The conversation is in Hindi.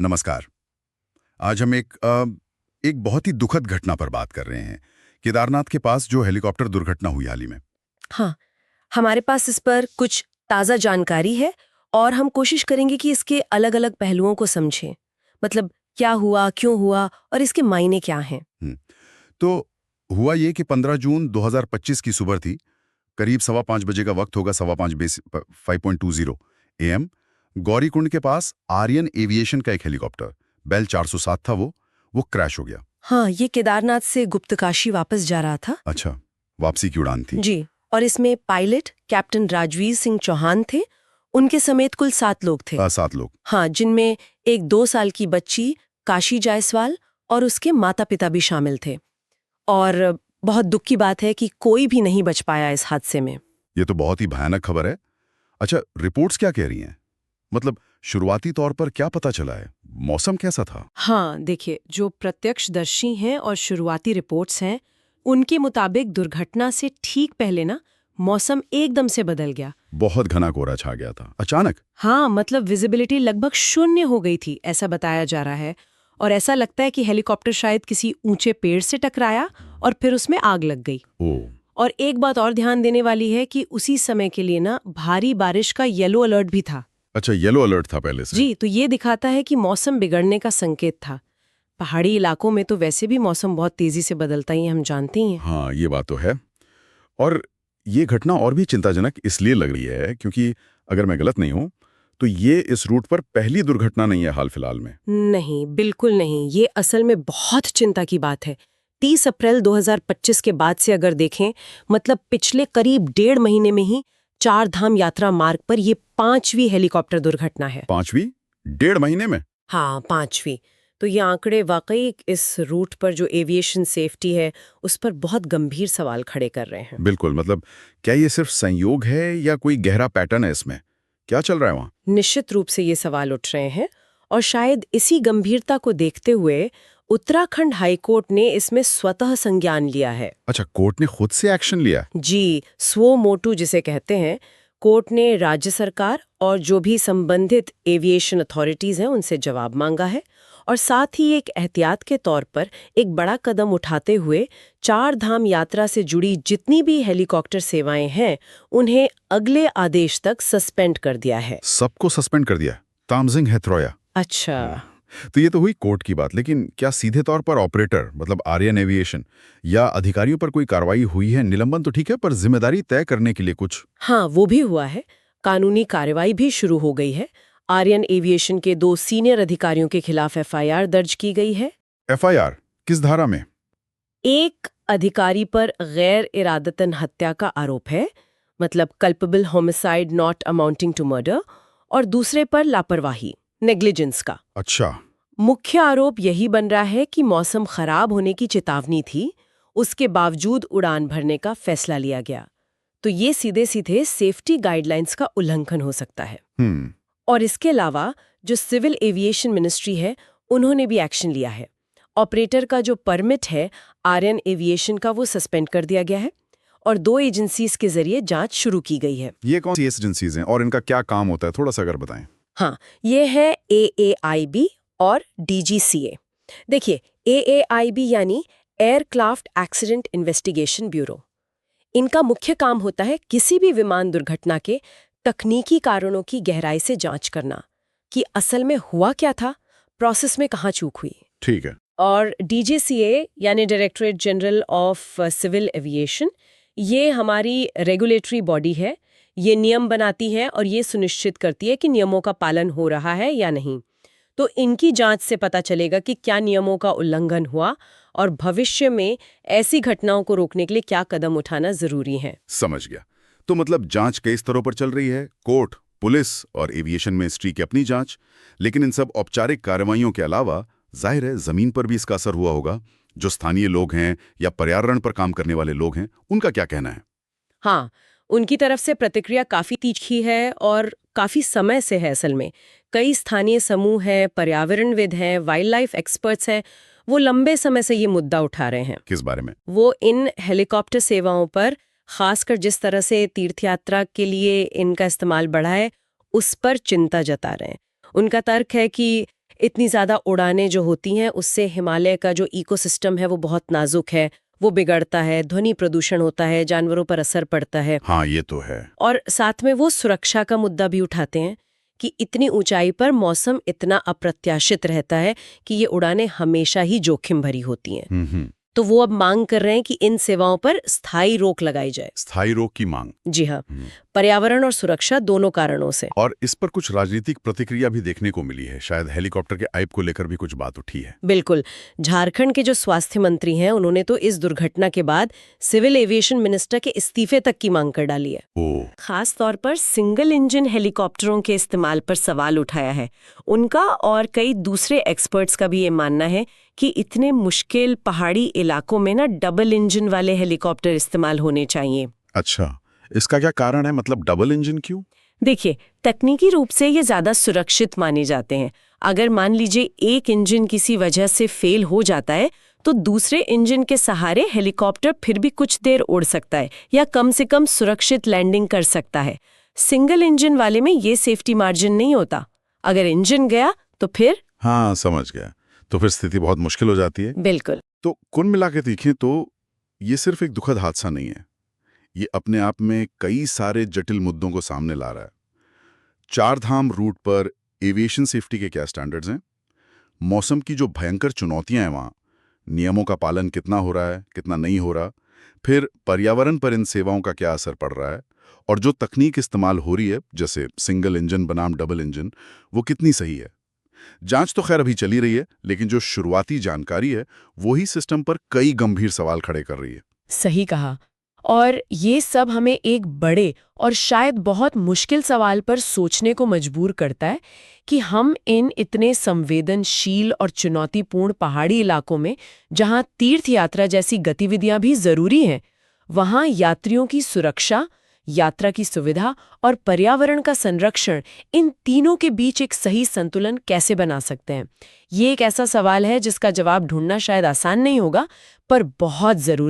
नमस्कार। आज हम एक बहुत ही दुखद घटना पर बात कर रहे हैं। केदारनाथ के पास जो हेलीकॉप्टर दुर्घटना हुई हाल ही में। हाँ, हमारे पास इस पर कुछ ताज़ा जानकारी है और हम कोशिश करेंगे कि इसके अलग-अलग पहलुओं को समझें। मतलब क्या हुआ, क्यों हुआ और इसके मायने क्या हैं। तो हुआ ये कि 15 जून 2025 की सुबह थी। करीब 5:15 बजे का वक्त होगा, 5:15 बेस 5.20 AM। गौरीकुंड के पास आर्यन एविएशन का एक हेलीकॉप्टर बेल 407 था, वो क्रैश हो गया। हाँ, ये केदारनाथ से गुप्तकाशी वापस जा रहा था। अच्छा, वापसी की उड़ान थी। जी, और इसमें पायलट कैप्टन राजवीर सिंह चौहान थे। उनके समेत कुल 7 लोग थे। 7 लोग। हाँ, जिनमें एक 2 साल की बच्ची काशी जायसवाल और उसके माता-पिता भी शामिल थे। और बहुत दुख की बात है कि कोई भी नहीं बच पाया इस हादसे में। ये तो बहुत ही भयानक खबर है। अच्छा, रिपोर्ट्स क्या कह रही हैं? मतलब शुरुआती तौर पर क्या पता चला है? मौसम कैसा था? हाँ, देखिए, जो प्रत्यक्षदर्शी हैं और शुरुआती रिपोर्ट्स हैं, उनके मुताबिक दुर्घटना से ठीक पहले ना मौसम एकदम से बदल गया। बहुत घना कोहरा छा गया था अचानक। हाँ, मतलब विजिबिलिटी लगभग शून्य हो गई थी, ऐसा बताया जा रहा है। और ऐसा लगता है कि हेलीकॉप्टर शायद किसी ऊंचे पेड़ से टकराया और फिर उसमें आग लग गई। ओह, और एक बात और ध्यान देने वाली है कि उसी समय के लिए ना भारी बारिश का येलो अलर्ट भी था। अच्छा, येलो अलर्ट था पहले से। जी, तो ये दिखाता है कि मौसम बिगड़ने का संकेत था। पहाड़ी इलाकों में तो वैसे भी मौसम बहुत तेजी से बदलता ही है, हम जानते ही हैं। हाँ, ये बात तो है। और ये घटना और भी चिंताजनक इसलिए लग रही है क्योंकि अगर मैं गलत नहीं हूं तो ये इस रूट पर पहली दुर्घटना नहीं है हाल फिलहाल में। नहीं, बिल्कुल नहीं। ये असल में बहुत चिंता की बात है। 30 अप्रैल 2025 के बाद से अगर देखें, मतलब पिछले करीब 1.5 महीने में ही चार धाम यात्रा मार्ग पर ये 5वीं हेलीकॉप्टर दुर्घटना है। 5वीं? 1.5 महीने में? हाँ, 5वीं। तो ये आंकड़े वाकई इस रूट पर जो एविएशन सेफ्टी है, उस पर बहुत गंभीर सवाल खड़े कर रहे हैं। बिल्कुल। मतलब क्या ये सिर्फ संयोग है या कोई गहरा पैटर्न है इसमें? क्या चल रहा है वहाँ? निश्चित रूप से ये सवाल उठ रहे हैं और शायद इसी गंभीरता को देखते हुए उत्तराखंड हाईकोर्ट ने इसमें स्वतः संज्ञान लिया है। अच्छा, कोर्ट ने खुद से एक्शन लिया? जी, स्व मोटू जिसे कहते हैं, कोर्ट ने राज्य सरकार और जो भी संबंधित एविएशन अथॉरिटीज हैं उनसे जवाब मांगा है और साथ ही एक एहतियात के तौर पर एक बड़ा कदम उठाते हुए चार धाम यात्रा से जुड़ी जितनी भी हेलीकॉप्टर सेवाएं हैं उन्हें अगले आदेश तक सस्पेंड कर दिया है। सबको सस्पेंड कर दिया? तामजिंग हेथरोया। अच्छा। तो ये तो हुई कोर्ट की बात, लेकिन क्या सीधे तौर पर ऑपरेटर मतलब आर्यन एविएशन या अधिकारियों पर कोई कार्रवाई हुई है? निलंबन तो ठीक है, पर जिम्मेदारी तय करने के लिए कुछ? हाँ, वो भी हुआ है। कानूनी कार्रवाई भी शुरू हो गई है। आर्यन एविएशन के 2 सीनियर अधिकारियों के खिलाफ एफआईआर दर्ज की गई है। एफआईआर किस धारा में? एक अधिकारी पर गैर इरादतन हत्या का आरोप है, मतलब culpable homicide not amounting to murder, और दूसरे पर लापरवाही, नेग्लिजेंस का। अच्छा। मुख्य आरोप यही बन रहा है कि मौसम खराब होने की चेतावनी थी, उसके बावजूद उड़ान भरने का फैसला लिया गया। तो ये सीधे सीधे सेफ्टी गाइडलाइंस का उल्लंघन हो सकता है। और इसके अलावा जो सिविल एविएशन मिनिस्ट्री है, उन्होंने भी एक्शन लिया है। ऑपरेटर का जो परमिट है आर्यन एविएशन का, वो सस्पेंड कर दिया गया है और 2 एजेंसीज के जरिए जांच शुरू की गई है। ये कौन सी एजेंसीज हैं और इनका क्या काम होता है, थोड़ा सा अगर बताएं। हाँ, ये है AAIB और DGCA। देखिए, AAIB यानी एयरक्राफ्ट एक्सीडेंट इन्वेस्टिगेशन ब्यूरो। इनका मुख्य काम होता है किसी भी विमान दुर्घटना के तकनीकी कारणों की गहराई से जांच करना कि असल में हुआ क्या था, प्रोसेस में कहाँ चूक हुई। ठीक है। और DGCA यानी directorate general of civil aviation, ये हमारी रेगुलेटरी बॉडी है। ये नियम बनाती है और ये सुनिश्चित करती है कि नियमों का पालन हो रहा है या नहीं। तो इनकी जांच से पता चलेगा कि क्या नियमों का उल्लंघन हुआ और भविष्य में ऐसी घटनाओं को रोकने के लिए क्या कदम उठाना जरूरी है। समझ गया। तो मतलब जांच कई स्तरों पर चल रही है, कोर्ट, पुलिस और एविएशन मिनिस्ट्री की अपनी जांच। लेकिन इन सब औपचारिक कार्रवाइयों के अलावा जाहिर है जमीन पर भी इसका असर हुआ होगा। जो स्थानीय लोग हैं या पर्यावरण पर काम करने वाले लोग हैं, उनका क्या कहना है? हाँ, उनकी तरफ से प्रतिक्रिया काफी तीखी है और काफी समय से है। असल में कई स्थानीय समूह हैं, पर्यावरणविद हैं, वाइल्ड लाइफ एक्सपर्ट्स हैं, वो लंबे समय से ये मुद्दा उठा रहे हैं। किस बारे में? वो इन हेलीकॉप्टर सेवाओं पर, खासकर जिस तरह से तीर्थयात्रा के लिए इनका इस्तेमाल बढ़ा है, उस पर चिंता जता रहे हैं। उनका तर्क है कि इतनी ज़्यादा उड़ानें जो होती हैं उससे हिमालय का जो इकोसिस्टम है वो बहुत नाजुक है, वो बिगड़ता है, ध्वनि प्रदूषण होता है, जानवरों पर असर पड़ता है। हाँ, ये तो है। और साथ में वो सुरक्षा का मुद्दा भी उठाते हैं कि इतनी ऊंचाई पर मौसम इतना अप्रत्याशित रहता है कि ये उड़ानें हमेशा ही जोखिम भरी होती हैं। तो वो अब मांग कर रहे हैं कि इन सेवाओं पर स्थायी रोक लगाई जाए। स्थायी रोक की मांग। जी हाँ, पर्यावरण और सुरक्षा दोनों कारणों से। और इस पर कुछ राजनीतिक प्रतिक्रिया भी देखने को मिली है। शायद हेलीकॉप्टर के ऐब को लेकर भी कुछ बात उठी है। बिल्कुल। झारखंड के जो स्वास्थ्य मंत्री हैं उन्होंने तो इस दुर्घटना के बाद सिविल एविएशन मिनिस्टर के इस्तीफे तक की मांग कर डाली है। खास तौर पर सिंगल इंजन हेलीकॉप्टरों के इस्तेमाल पर सवाल उठाया है। उनका और कई दूसरे एक्सपर्ट्स का भी ये मानना है कि इतने मुश्किल पहाड़ी इलाकों में ना डबल इंजन वाले हेलीकॉप्टर इस्तेमाल होने चाहिए। अच्छा, इसका क्या कारण है? मतलब डबल इंजन क्यों? देखिए, तकनीकी रूप से ये ज्यादा सुरक्षित माने जाते हैं। अगर मान लीजिए एक इंजन किसी वजह से फेल हो जाता है तो दूसरे इंजन के सहारे हेलीकॉप्टर फिर भी कुछ देर उड़ सकता है या कम से कम सुरक्षित लैंडिंग कर सकता है। सिंगल इंजन वाले में ये सेफ्टी मार्जिन नहीं होता। अगर इंजन गया तो फिर हाँ, समझ गया। तो फिर स्थिति बहुत मुश्किल हो जाती है। बिल्कुल। तो कुल मिला के देखें तो ये सिर्फ एक दुखद हादसा नहीं है, ये अपने आप में कई सारे जटिल मुद्दों को सामने ला रहा है। चार धाम रूट पर एविएशन सेफ्टी के क्या स्टैंडर्ड्स हैं, मौसम की जो भयंकर चुनौतियां हैं वहाँ, नियमों का पालन कितना हो रहा है, कितना नहीं हो रहा, फिर पर्यावरण पर इन सेवाओं का क्या असर पड़ रहा है, और जो तकनीक इस्तेमाल हो रही है जैसे सिंगल इंजन बनाम डबल इंजन, वो कितनी सही है। जांच तो खैर अभी चली रही है, लेकिन जो शुरुआती जानकारी है वही सिस्टम पर कई गंभीर सवाल खड़े कर रही है। सही कहा। और ये सब हमें एक बड़े और शायद बहुत मुश्किल सवाल पर सोचने को मजबूर करता है कि हम इन इतने संवेदनशील और चुनौतीपूर्ण पहाड़ी इलाकों में, जहां तीर्थ यात्रा जैसी गतिविधियां भी जरूरी हैं, वहां यात्रियों की सुरक्षा, यात्रा की सुविधा और पर्यावरण का संरक्षण, इन तीनों के बीच एक सही संतुलन कैसे बना सकते हैं। ये एक ऐसा सवाल है जिसका जवाब ढूंढना शायद आसान नहीं होगा, पर बहुत जरूरी